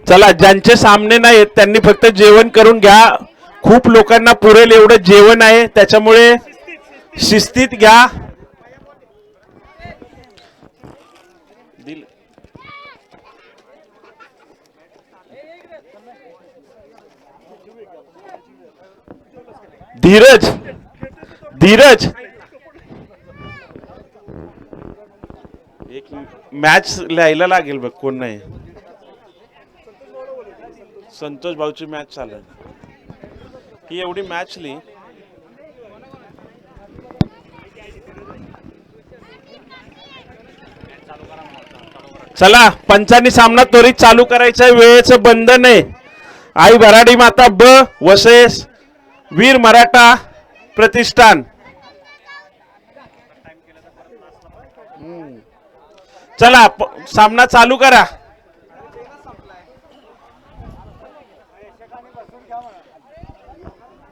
चला, ज्यांचे सामने नाहीत त्यांनी फक्त जेवण करून घ्या. खूप लोकांना पुरेल एवढं जेवण आहे, त्याच्यामुळे शिस्तीत घ्या. धीरज, धीरज, एक मॅच लिहायला लागेल बघ. कोण नाही? संतोष भाऊची मॅच चालू ही एवढी मॅच लिही. चला, पंचांनी सामना त्वरित चालू करायचा. वेळेचं बंधन आहे. आई भराडी माता ब वसेस वीर मराठा प्रतिष्ठान. चला, सामना चालू करा.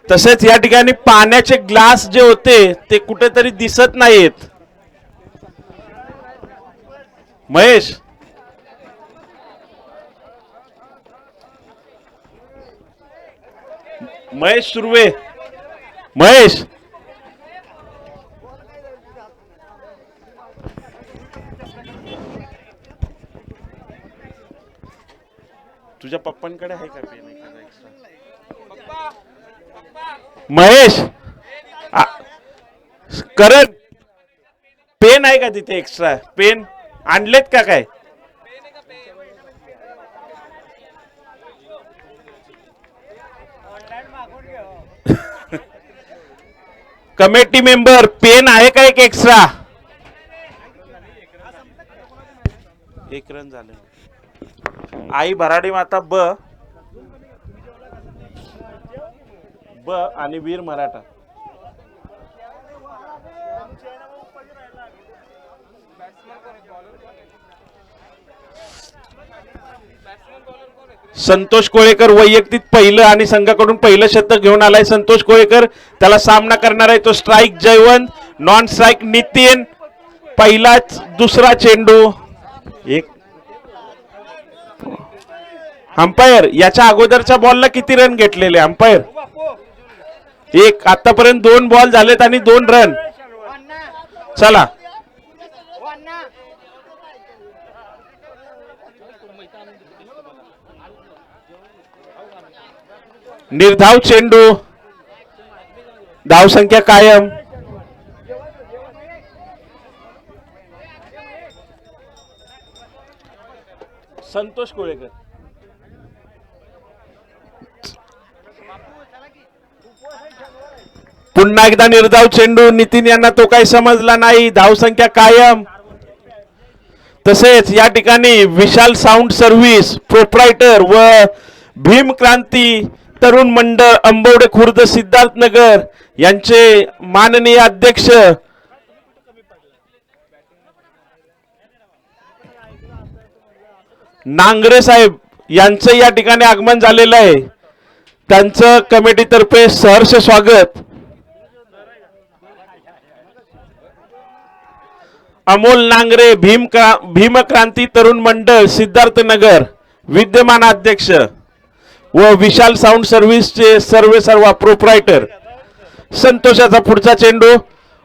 तसेच या ठिकाणी पाण्याचे ग्लास जे होते ते कुठेतरी दिसत नाहीत. महेश, महेश सुर्वे, महेश, तुझ्या पप्पांकडे आहे का पेन एखादा एक्स्ट्रा? महेश, करण, पेन आहे का तिथे एक्स्ट्रा? पेन आणलेत का काय? कमिटी मेंबर, पेन आहे का एक एक्स्ट्रा? एक रन झाले. आई भराडी माता ब आणि वीर मराठा. संतोष कोळेकर वैयक्तिक पहिलं आणि संघाकडून पहिलं शतक घेऊन आलाय. संतोष कोळेकर, त्याला सामना करणार आहे तो strike Jaywant, non strike Nitin. पहिलाच दुसरा चेंडू. एक अंपायर, याच्या अगोदरच्या बॉलला किती रन घेतलेले अंपायर? एक. आतापर्यंत 2 बॉल झालेत आणि 2 रन. चला, निर्धाव चेंडू, धावसंख्या कायम. संतोष कोळेकर, पुन्हा एकदा निर्धाव चेंडू. नितीन यांना तो काही समजला नाही. धावसंख्या कायम. तसेच या ठिकाणी विशाल साऊंड सर्व्हिस प्रोप्रायटर व भीम क्रांती तरुण मंडळ अंबवडे खुर्द सिद्धार्थनगर यांचे माननीय अध्यक्ष नांगरे साहेब यांचं या ठिकाणी आगमन झालेलं आहे. त्यांचं कमिटीतर्फे सहर्ष स्वागत. अमोल नांगरे भीमक्रांती तरुण मंडळ सिद्धार्थनगर विद्यमान अध्यक्ष व विशाल साऊंड सर्व्हिसचे सर्व प्रोप्रायटर. संतोषाचा पुढचा चेंडू,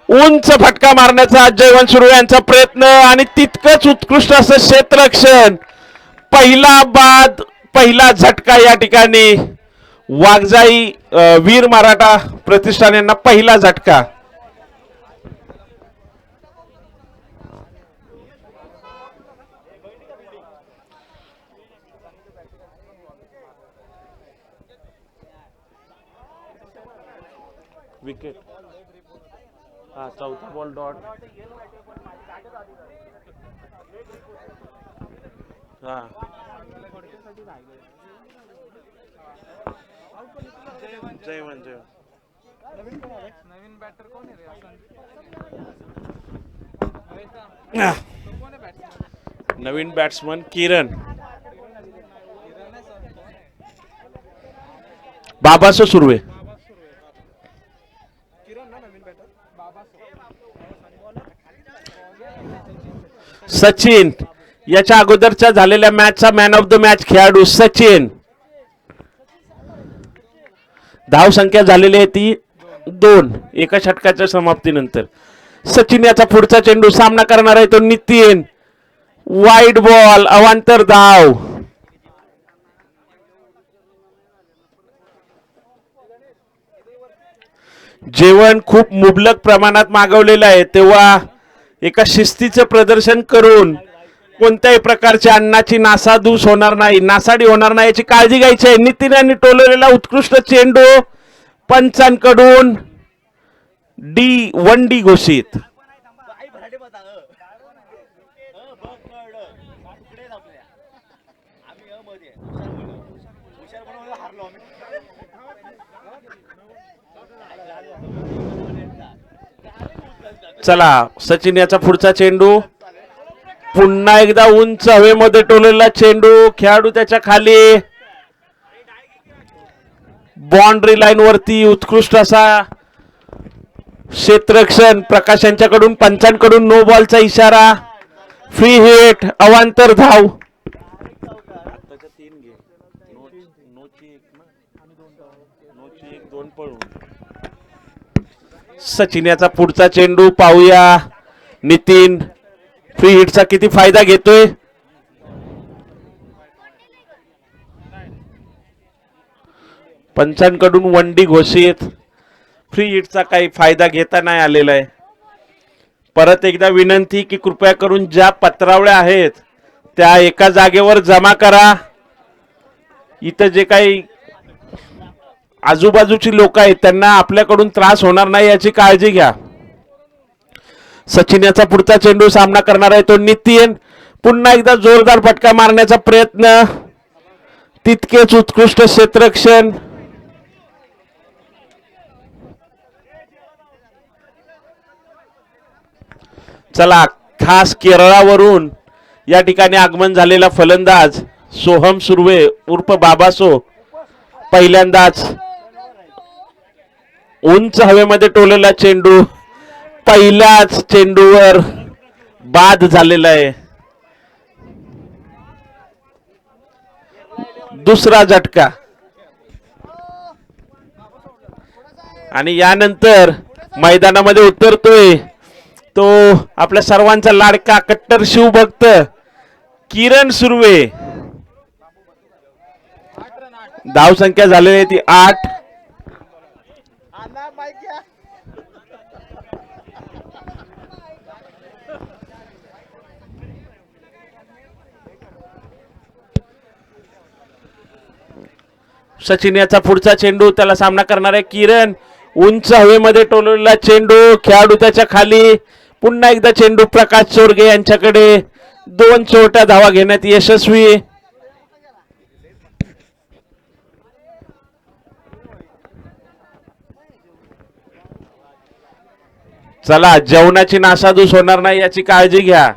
उंच फटका मारण्याचा जयवंत सुर्वे यांचा प्रयत्न आणि तितकंच उत्कृष्ट असं क्षेत्ररक्षण. पहिला झटका या ठिकाणी वाघजाई वीर मराठा प्रतिष्ठान यांना पहिला झटका. विकेट. हा, चौथा बॉल डॉट. हा, जयवंत. नवीन बॅटर कोण आहे? नवीन बॅट्समन किरण. बाबासो सुर्वे. सचिन याच्या अगोदरच्या झालेल्या मॅचचा मॅन ऑफ द मॅच खेळाडू सचिन. धाव संख्या झालेली आहे ती 2 एका षटकाच्या समाप्तीनंतर. सचिन याचा पुढचा चेंडू सामना करणार आहे तो नितीन. वाईड बॉल अवांतर धाव. जेवण खूप मुबलक प्रमाणात मागवलेलं आहे तेव्हा एका शिस्तीचं प्रदर्शन करून कोणत्याही प्रकारच्या अन्नाची नासाधूस होणार नाही, नासाडी होणार नाही याची काळजी घ्यायची आहे. नितीन यांनी टोलवलेला उत्कृष्ट चेंडू पंचांकडून डी घोषित. चला सचिन याचा पुढचा चेंडू पुन्हा एकदा उंच हवेमध्ये टोललेला चेंडू. खेळाडू त्याच्या खाली बाउंड्री लाईन वरती उत्कृष्ट असा क्षेत्ररक्षण. प्रकाश यांच्याकडून पंचांकडून नो बॉलचा इशारा. फ्री हिट अवांतर धाव. सचिन याचा पुढचा चेंडू पाहूया नितीन फ्री हिटचा किती फायदा घेतोय. पंचांकडून 1D घोषित. फ्री हिटचा काही फायदा घेता नाही आलेला आहे. परत एकदा विनंती की कृपया करून ज्या पत्रावळ्या आहेत त्या एका जागेवर जमा करा. इथं जे काही आजूबाजूची लोक आहेत त्यांना आपल्याकडून त्रास होणार नाही याची काळजी घ्या. सचिन याचा पुढचा चेंडू सामना करणार आहे तो नितीन. पुन्हा एकदा जोरदार फटका मारण्याचा प्रयत्न. तितकेच उत्कृष्ट क्षेत्ररक्षण. चला खास केरळावरून या ठिकाणी आगमन झालेला फलंदाज सोहम सुर्वे उर्फ बाबासो पहिल्यांदाच उंच हवेमध्ये टोललेला चेंडू पहिल्याच चेंडूवर बाद झालेला आहे. दुसरा झटका आणि यानंतर मैदानामध्ये उतरतोय तो आपल्या सर्वांचा लाडका कट्टर शिवभक्त किरण सुर्वे. धाव संख्या झालेली आहे ती 8. सचिन याचा पुढचा चेंडू त्याला सामना करणार आहे किरण. उंच हवेमध्ये टोललेला चेंडू खेळाडू त्याच्या खाली. पुन्हा एकदा चेंडू प्रकाश चोरगे यांच्याकडे. 2 छोट्या धावा घेण्यात यशस्वी. चला जेवणाची नासाधूस होणार नाही याची काळजी घ्या.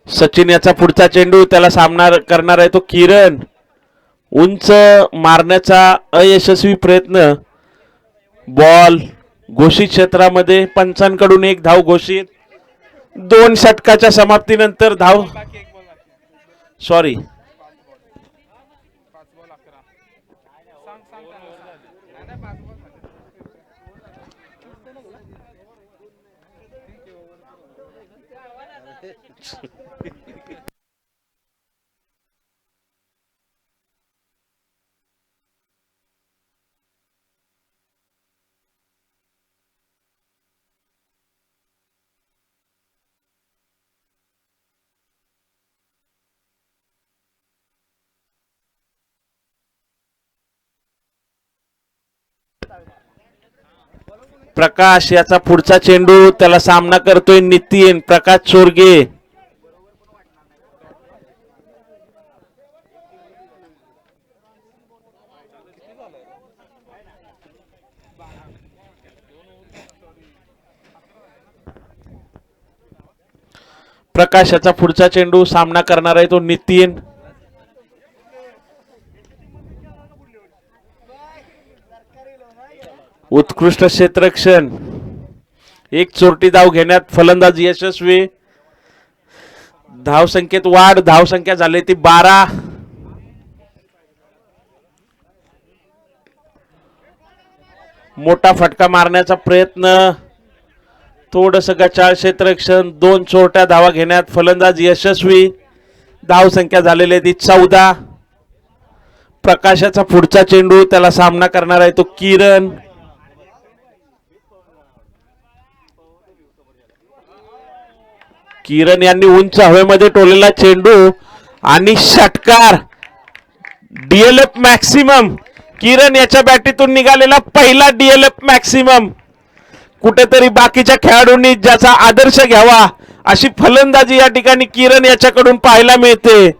सचिन याचा पुढचा चेंडू त्याला सामना करणार आहे तो किरण. उंच मारण्याचा अयशस्वी प्रयत्न. बॉल घोषित क्षेत्रामध्ये. पंचांकडून 1 धाव घोषित. 2 षटकाच्या समाप्तीनंतर धाव सॉरी प्रकाश याचा पुढचा चेंडू त्याला सामना करतोय नितीन प्रकाश चोरगे. प्रकाशाचा पुढचा चेंडू सामना करणार आहे तो नितीन. उत्कृष्ट क्षेत्ररक्षण. एक चोरटी धाव घेण्यात फलंदाज यशस्वी. धाव संख्येत वाढ. धाव संख्या झाली ती 12. मोठा फटका मारण्याचा प्रयत्न. थोडस गचाळ क्षेत्ररक्षण. 2 चोरट्या धावा घेण्यात फलंदाज यशस्वी. धाव संख्या झालेली ती 14. प्रकाशाचा पुढचा चेंडू. त्याला सामना करणार आहे तो किरण. किरण यांनी उंच हवेमध्ये टोलेला चेंडू आणि षटकार. DLF maximum. किरण याच्या बॅटीतून निघालेला पहिला डीएलएफ मॅक्सिमम. कुठेतरी बाकीच्या खेळाडूंनी ज्याचा आदर्श घ्यावा अशी फलंदाजी या ठिकाणी किरण याच्याकडून पाहायला मिळते.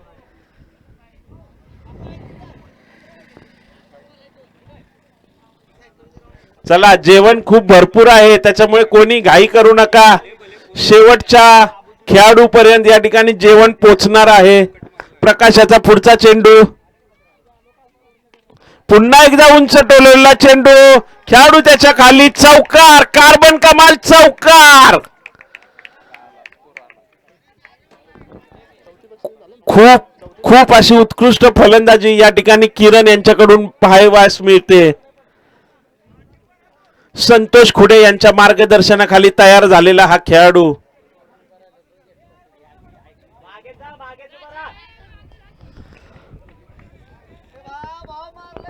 चला, जेवण खूप भरपूर आहे त्याच्यामुळे कोणी घाई करू नका. शेवटच्या खेळाडू पर्यंत या ठिकाणी जेवण पोचणार आहे. प्रकाशाचा पुढचा चेंडू. पुन्हा एकदा उंच टोललेला चेंडू. खेळाडू त्याच्या खाली. चौकार. कार्बन कमाल चौकार. खूप अशी उत्कृष्ट फलंदाजी या ठिकाणी किरण यांच्याकडून पाहावयास मिळते. संतोष खुडे यांच्या मार्गदर्शनाखाली तयार झालेला हा खेळाडू.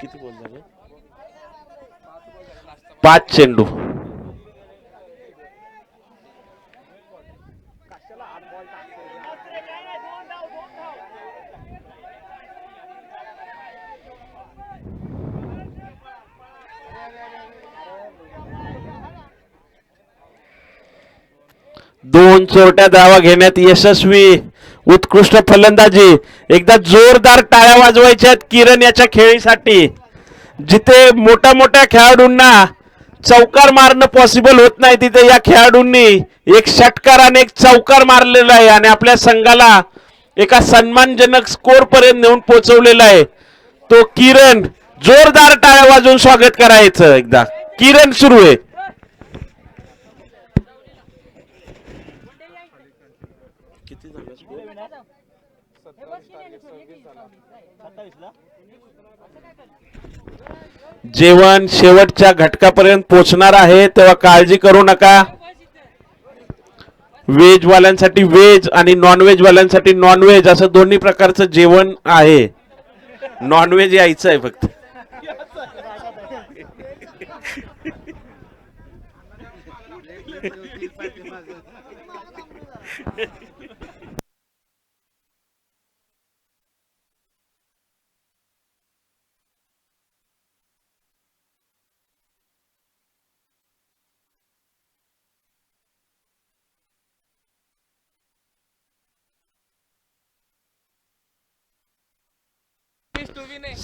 किती बॉल झाले? 5 चेंडू. दोन चोरट्या धावा घेण्यात यशस्वी. उत्कृष्ट फलंदाजी. एकदा जोरदार टाळ्या वाजवायच्या आहेत किरण याच्या खेळीसाठी. जिथे मोठ्या खेळाडूंना चौकार मारणं पॉसिबल होत नाही तिथे या खेळाडूंनी एक षटकार आणि एक चौकार मारलेला आहे आणि आपल्या संघाला एका सन्मानजनक स्कोर पर्यंत नेऊन पोहोचवलेला आहे. तो किरण. जोरदार टाळ्या वाजवून स्वागत करायचं. एकदा किरण सुरू आहे. जेवण शेवटच्या घटकापर्यंत पोहोचणार आहे तेव्हा काळजी करू नका. व्हेज वाल्यांसाठी व्हेज आणि नॉन व्हेज वाल्यांसाठी नॉन व्हेज असं दोन्ही प्रकारचं जेवण आहे. नॉन व्हेज यायचं आहे फक्त.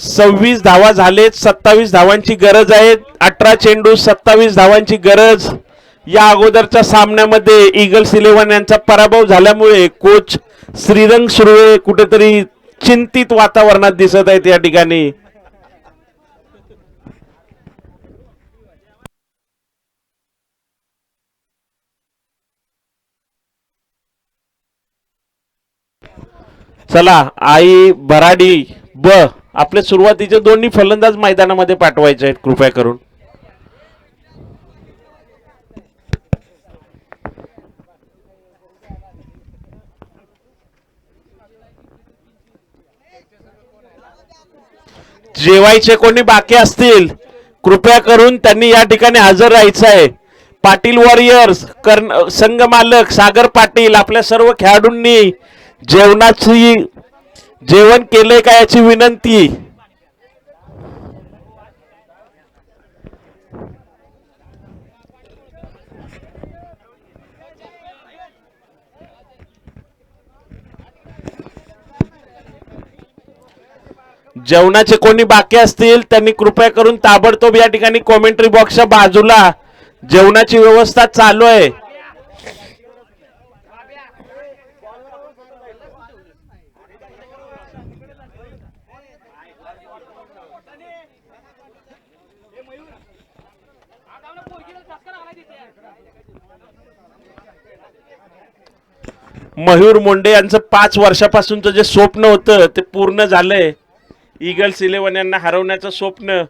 सव्वीस धावा झालेत. 27 धावांची गरज आहे. 18 चेंडू 27 धावांची गरज. या अगोदरच्या सामन्यामध्ये ईगल्स 11 यांचा पराभव झाल्यामुळे कोच श्रीरंग सुर्वे कुठेतरी चिंतित वातावरणात दिसत आहेत या ठिकाणी. चला, आई भराडी ब आपले सुरुवातीचे दोन्ही फलंदाज मैदानामध्ये पाठवायचे आहेत कृपया करून. जेवायचे कोणी बाकी असतील कृपया करून त्यांनी या ठिकाणी हजर राहायचं आहे. पाटील वॉरियर्स संघ मालक सागर पाटील आपल्या सर्व खेळाडूंनी जेवण केलंय का याची विनंती. जेवणाचे कोणी बाकी असतील त्यांनी कृपया करून ताबडतोब या ठिकाणी कॉमेंट्री बॉक्सच्या बाजूला जेवणाची व्यवस्था चालू आहे. मयूर मोंडे यांचं 5 वर्षापासूनचं जे स्वप्न होतं ते पूर्ण झालंय. ईगल्स 11 यांना हरवण्याचं स्वप्न.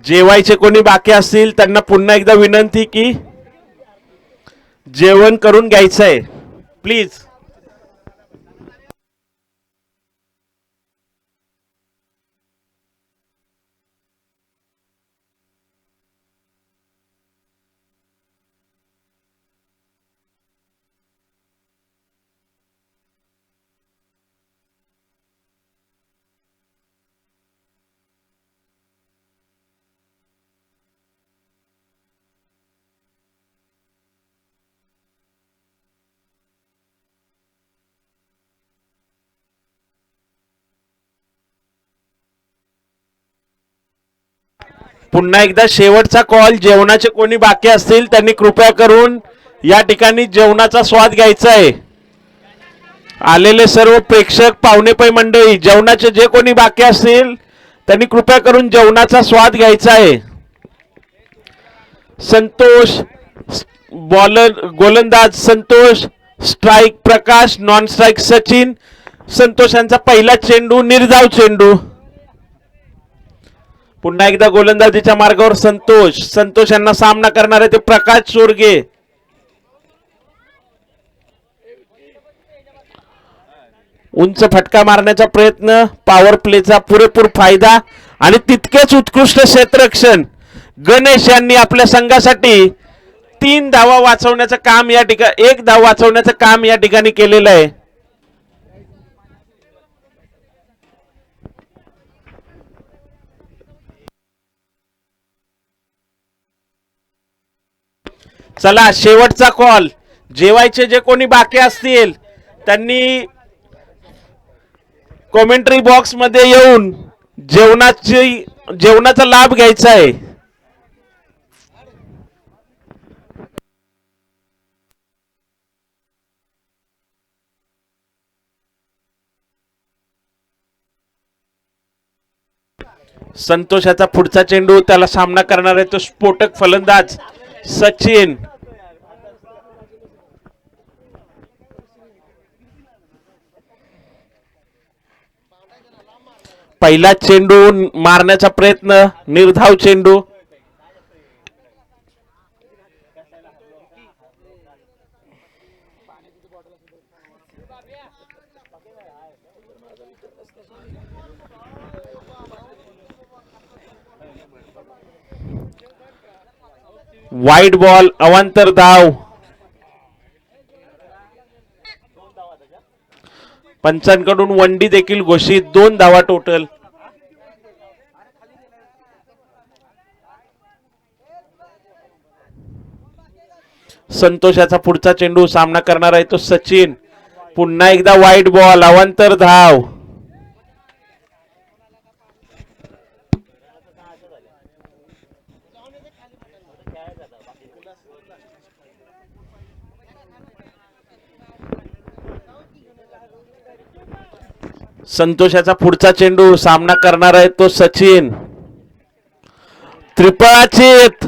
जेवायचे कोणी बाकी असतील त्यांना पुन्हा एकदा विनंती की जेवण करून घ्यायचंय प्लीज. पुन्हा एकदा शेवटचा कॉल. जेवणाचे कोणी बाकी असतील त्यांनी कृपया करून या ठिकाणी जेवणाचा स्वाद घ्यायचा आहे. आलेले सर्व प्रेक्षक पाहुणेपै मंडळी जेवणाचे जे कोणी बाकी असतील त्यांनी कृपया करून जेवणाचा स्वाद घ्यायचा आहे. संतोष बॉलर गोलंदाज Santosh, strike Prakash, non strike Sachin. Santosh यांचा पहिला चेंडू निर्धाव चेंडू. पुन्हा एकदा गोलंदाजीच्या मार्गावर संतोष. संतोष यांना सामना करणार आहे ते प्रकाश चोरगे. उंच फटका मारण्याचा प्रयत्न, पॉवर प्लेचा पुरेपूर फायदा आणि तितकेच उत्कृष्ट क्षेत्ररक्षण. गणेश यांनी आपल्या संघासाठी 3 धावा वाचवण्याचं काम या ठिकाणी 1 धाव वाचवण्याचं काम या ठिकाणी केलेलं आहे. चला शेवटचा कॉल. जेवायचे जे कोणी बाकी असतील त्यांनी कॉमेंट्री बॉक्स मध्ये येऊन जेवणाचा लाभ घ्यायचा आहे. संतोषाचा पुढचा चेंडू. त्याला सामना करणार आहे तो स्फोटक फलंदाज सचिन. पहिला चेंडू मारण्याचा प्रयत्न, निर्धाव चेंडू. वाईड बॉल, अवांतर धाव. पंचांकडून वंडी देखील घोषित. 2 धावा टोटल. संतोषाचा पुढचा चेंडू. सामना करणार आहे तो सचिन. पुन्हा एकदा वाईड बॉल, अवांतर धाव. संतोषाचा पुढचा चेंडू. सामना करणार आहे तो सचिन. त्रिफळाचीत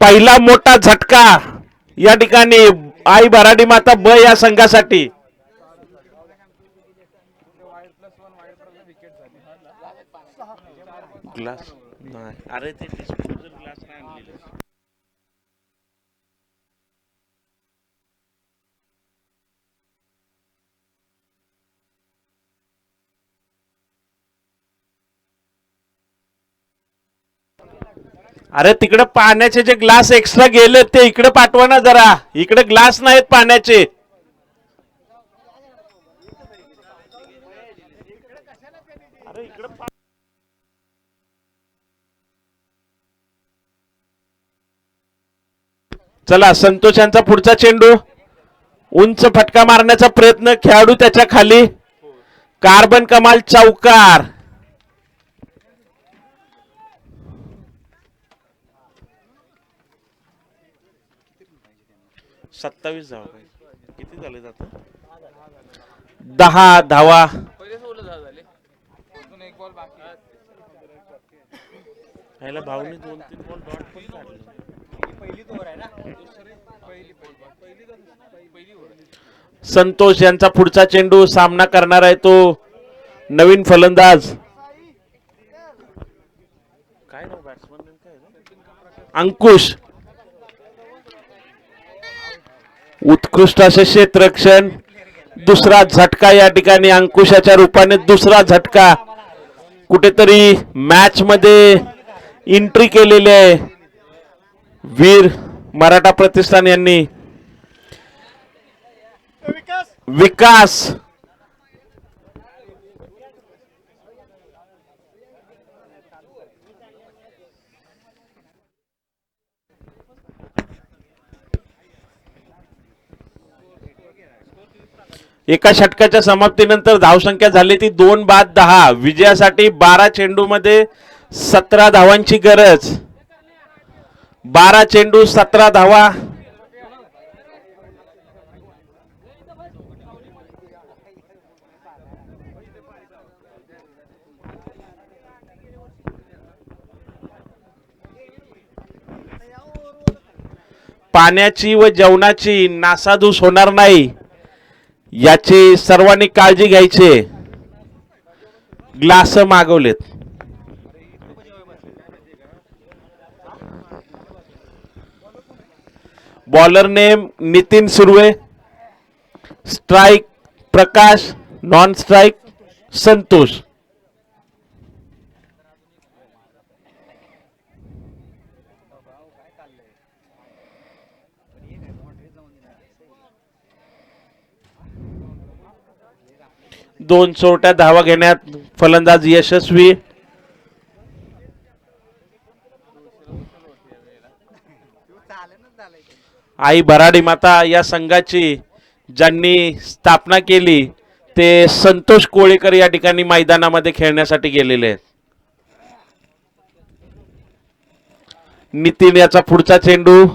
पहिला मोठा झटका या ठिकाणी आई भराडी माता ब या संघासाठी. ग्लास नाही, अरे ते डिस्पोजल ग्लास नाही आणलेले. अरे तिकडे पाण्याचे जे ग्लास एक्स्ट्रा गेले ते इकडे पाठवा ना जरा. इकडे ग्लास नाहीत पाण्याचे. चला संतोष यांचा पुढचा चेंडू. उंच फटका मारण्याचा प्रयत्न, खेळाडू त्याच्या खाली. कार्बन कमाल चौकार. 27 धावा. किती झाले जातं? 10 धावा. ह्याला भावनी 2-3 बॉल डॉट पण काढले. संतोष यांचा पुढचा चेंडू सामना करणार आहे तो नवीन फलंदाज काय नाव बॅट्समन अंकुश. उत्कृष्ट असे क्षेत्ररक्षण. दुसरा झटका या ठिकाणी अंकुशाच्या रूपाने दुसरा झटका. कुठेतरी मॅच मध्ये एंट्री केलेली आहे वीर मराठा प्रतिष्ठान यांनी. विकास एका षटकाच्या समाप्तीनंतर धावसंख्या झाली ती 2 बाद 10. विजयासाठी 12 चेंडू मध्ये 17 धावांची गरज. 12 चेंडू 17 धावा. पाण्याची व जेवणाची नासाधूस होणार नाही याची सर्वांनी काळजी घ्यायची. ग्लास मागवलेत. Bowler name Nitin Surve. Strike Prakash. Non strike Santosh. दोन चोरट्या धावा घेण्यात फलंदाज यशस्वी. आई भराडी माता या संघाची ज्यांनी स्थापना केली ते संतोष कोळेकर या ठिकाणी मैदानामध्ये खेळण्यासाठी गेलेले आहेत. नितीन याचा पुढचा चेंडू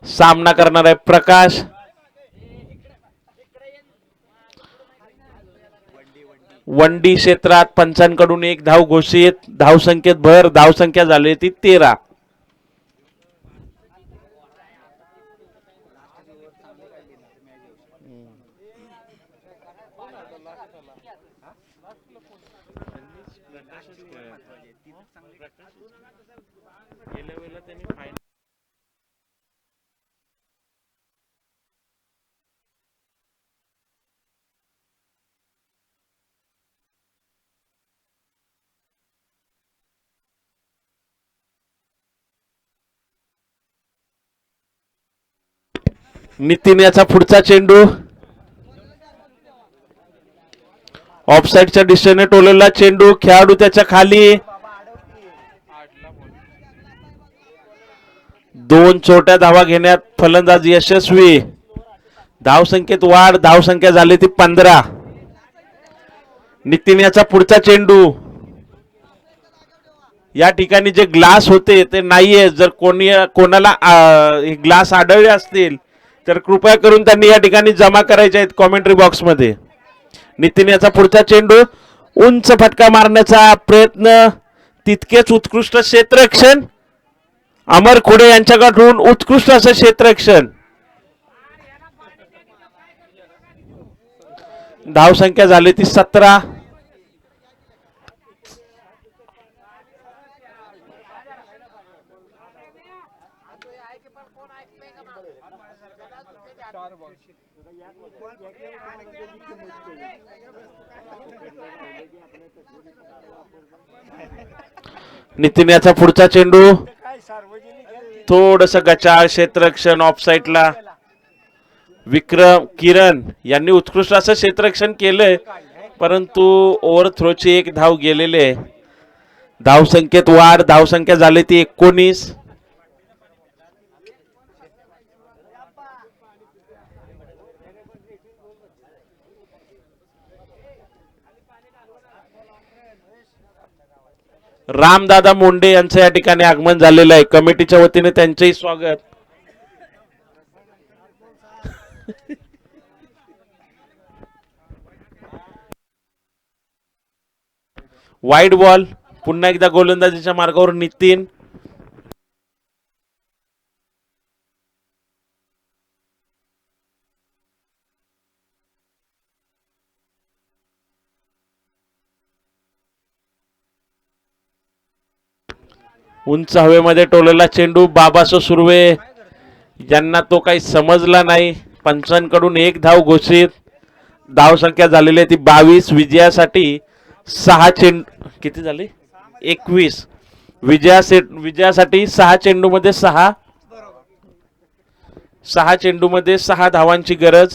सामना करणार आहे प्रकाश. वंडी क्षेत्रात पंचांकडून 1 धाव घोषित. धावसंख्येत भर. धावसंख्या झाली ती 13. नितीन याचा पुढचा चेंडू ऑफसाईडच्या दिशेने टोललेला चेंडू. खेळाडू त्याच्या खाली. 2 छोट्या धावा घेण्यात फलंदाज यशस्वी. धावसंख्येत वाढ. धावसंख्या झाली ती 15. नितीन याचा पुढचा चेंडू. या ठिकाणी जे ग्लास होते ते नाहीये. जर कोणाला ग्लास आढळले असतील तर कृपया करून त्यांनी या ठिकाणी जमा करायचे आहेत कॉमेंट्री बॉक्स मध्ये. नितीन याचा पुढचा चेंडू. उंच फटका मारण्याचा प्रयत्न. तितकेच उत्कृष्ट क्षेत्ररक्षण. अमर खोडे यांच्याकडून उत्कृष्ट असं क्षेत्ररक्षण. धावसंख्या झाली ती 17. नितीन याचा पुढचा चेंडू. थोडस गचाळ. क्षेत्ररक्षण ऑफसाईडला. विक्रम किरण यांनी उत्कृष्ट असं क्षेत्ररक्षण केलंय परंतु ओव्हर थ्रोची 1 धाव गेलेली आहे. धावसंख्येत वाढ. धावसंख्या झाली ती 19. रामदादा मोंडे यांचं या ठिकाणी आगमन झालेलं आहे. कमिटीच्या वतीने त्यांचेही स्वागत. Wide ball. पुन्हा एकदा गोलंदाजीच्या मार्गावर नितीन. उंच हवेमध्ये टोललेला चेंडू. बाबासो सुर्वे यांना तो काही समजला नाही. पंचांकडून एक धाव घोषित. धाव संख्या झालेली आहे ती 22. विजयासाठी 6 चेंडू किती झाले 21. विजयासाठी 6 चेंडूमध्ये 6 चेंडूमध्ये 6 धावांची गरज.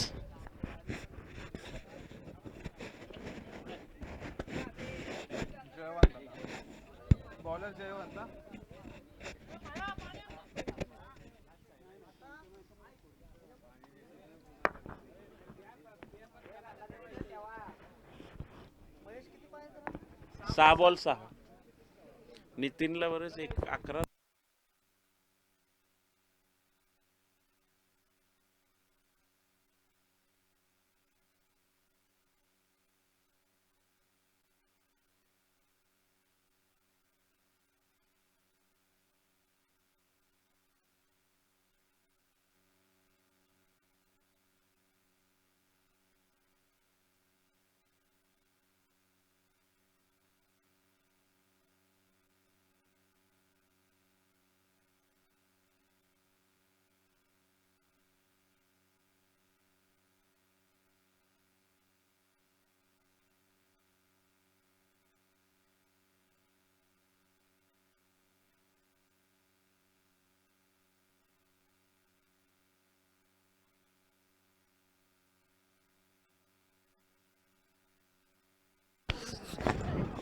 सहा बॉल 6. नितीनला बरेच 11.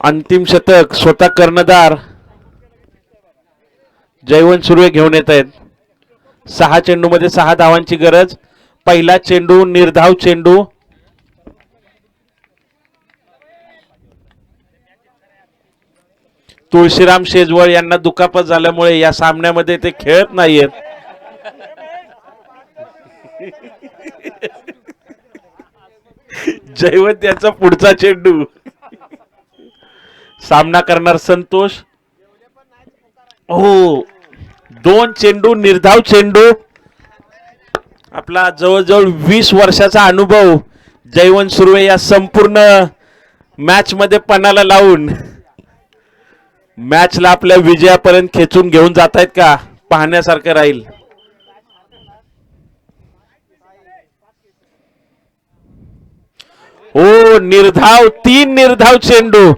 अंतिम शतक स्वतः कर्णधार जयवंत सुर्वे घेऊन येत आहेत. 6 चेंडूमध्ये 6 धावांची गरज. पहिला चेंडू निर्धाव चेंडू. तुळशीराम शेजवळ यांना दुखापत झाल्यामुळे या सामन्यामध्ये ते खेळत नाहीयेत. जयवंत याचा पुढचा चेंडू. सामना करणार संतोष. हो 2 चेंडू निर्धाव चेंडू. आपला जवळजवळ 20 वर्षाचा अनुभव जयवंत सुर्वे या संपूर्ण मॅच मध्ये पणाला लावून मॅचला आपल्या विजयापर्यंत खेचून घेऊन जात आहेत का पाहण्यासारखं राहील. हो निर्धाव 3 निर्धाव चेंडू.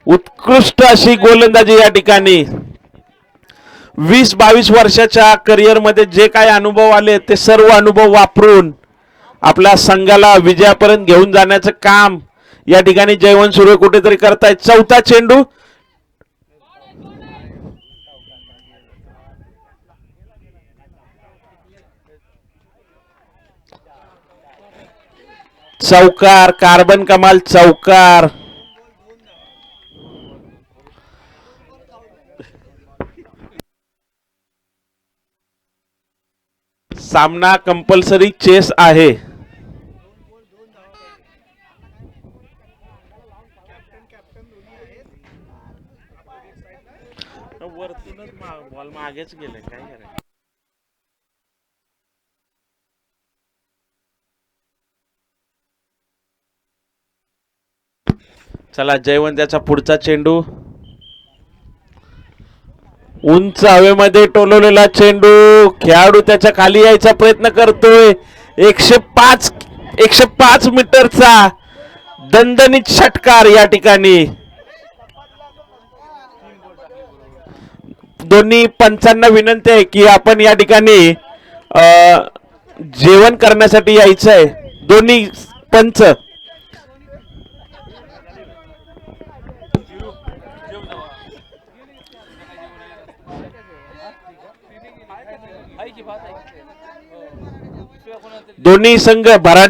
उत्कृष्ट अशी गोलंदाजी या ठिकाणी. 20-22 वर्षाच्या करिअर मध्ये जे काही अनुभव आले ते सर्व अनुभव वापरून आपल्या संघाला विजयापर्यंत घेऊन जाण्याचं काम या ठिकाणी जयवंत सुर्वे कुठेतरी करतायत. चौथा चेंडू. चौकार. कार्बन कमाल चौकार. सामना कंपल्सरी चेस आहे. वरतूनच बॉल मागेच गेले काय करायचं. चला जयवंत याचा पुढचा चेंडू. उंच हवेमध्ये टोलवलेला चेंडू. खेळाडू त्याच्या खाली यायचा प्रयत्न करतोय. 105 मीटरचा दणदणीत षटकार या ठिकाणी. दोन्ही पंचांना विनंती आहे की आपण या ठिकाणी जेवण करण्यासाठी यायचं आहे. दोन्ही पंच. दोन्ही संघ भराडी